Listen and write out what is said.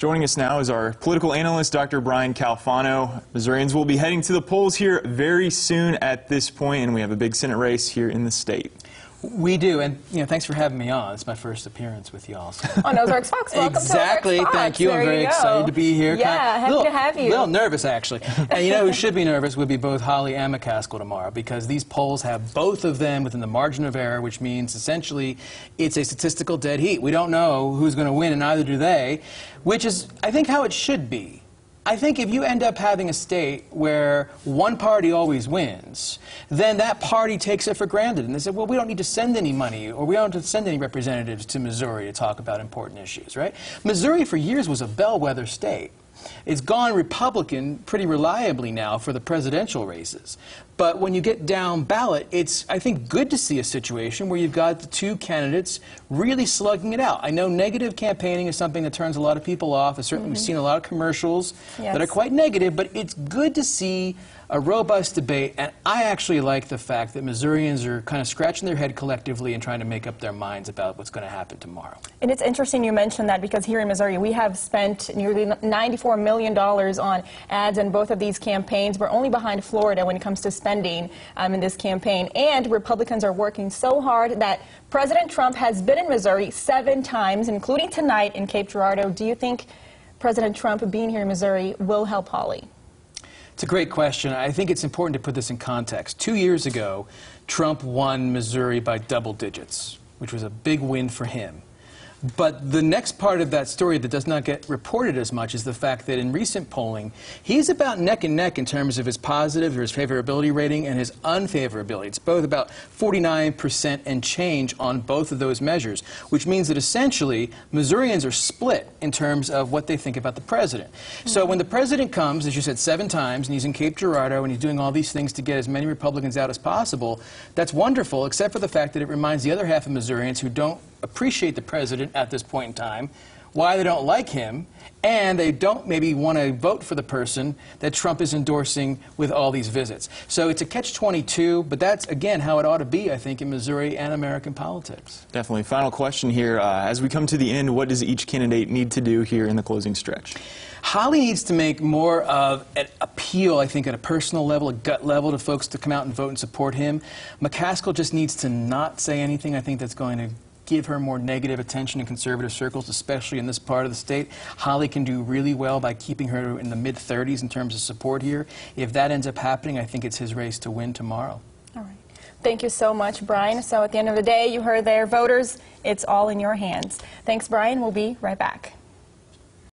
Joining us now is our political analyst, Dr. Brian Calfano. Missourians will be heading to the polls here very soon at this point, and we have a big Senate race here in the state. We do, and thanks for having me on. It's my first appearance with y'all. So. On Ozarks Fox. Welcome exactly. to Ozarks Fox. Thank you. I'm very excited to be here. Yeah, happy to have you. A little nervous, actually. And you know who should be nervous would be both Holly and McCaskill tomorrow, because these polls have both of them within the margin of error, which means essentially it's a statistical dead heat. We don't know who's going to win, and neither do they, which is, I think, how it should be. I think if you end up having a state where one party always wins, then that party takes it for granted. And they say, well, we don't need to send any money, or we don't have to send any representatives to Missouri to talk about important issues, right? Missouri for years was a bellwether state. It's gone Republican pretty reliably now for the presidential races. But when you get down ballot, it's, I think, good to see a situation where you've got the two candidates really slugging it out. I know negative campaigning is something that turns a lot of people off. And certainly we've seen a lot of commercials that are quite negative, but it's good to see a robust debate, and I actually like the fact that Missourians are kind of scratching their head collectively and trying to make up their minds about what's going to happen tomorrow. And it's interesting you mentioned that, because here in Missouri we have spent nearly $94 million on ads in both of these campaigns. We're only behind Florida when it comes to spending in this campaign, and Republicans are working so hard that President Trump has been in Missouri 7 times, including tonight in Cape Girardeau. Do you think President Trump being here in Missouri will help Holly? It's a great question. I think it's important to put this in context. 2 years ago, Trump won Missouri by double digits, which was a big win for him. But the next part of that story that does not get reported as much is the fact that in recent polling, he's about neck and neck in terms of his positive or his favorability rating and his unfavorability. It's both about 49% and change on both of those measures, which means that essentially Missourians are split in terms of what they think about the president. So when the president comes, as you said, 7 times, and he's in Cape Girardeau and he's doing all these things to get as many Republicans out as possible, that's wonderful, except for the fact that it reminds the other half of Missourians who don't appreciate the president at this point in time, why they don't like him, and they don't maybe want to vote for the person that Trump is endorsing with all these visits. So it's a catch-22, but that's, again, how it ought to be, I think, in Missouri and American politics. Definitely. Final question here. As we come to the end, what does each candidate need to do here in the closing stretch? Holly needs to make more of an appeal, I think, at a personal level, a gut level, to folks to come out and vote and support him. McCaskill just needs to not say anything, I think, that's going to give her more negative attention in conservative circles, especially in this part of the state. Holly can do really well by keeping her in the mid-30s in terms of support here. If that ends up happening, I think it's his race to win tomorrow. All right. Thank you so much, Brian. So at the end of the day, you heard there, voters, it's all in your hands. Thanks, Brian. We'll be right back.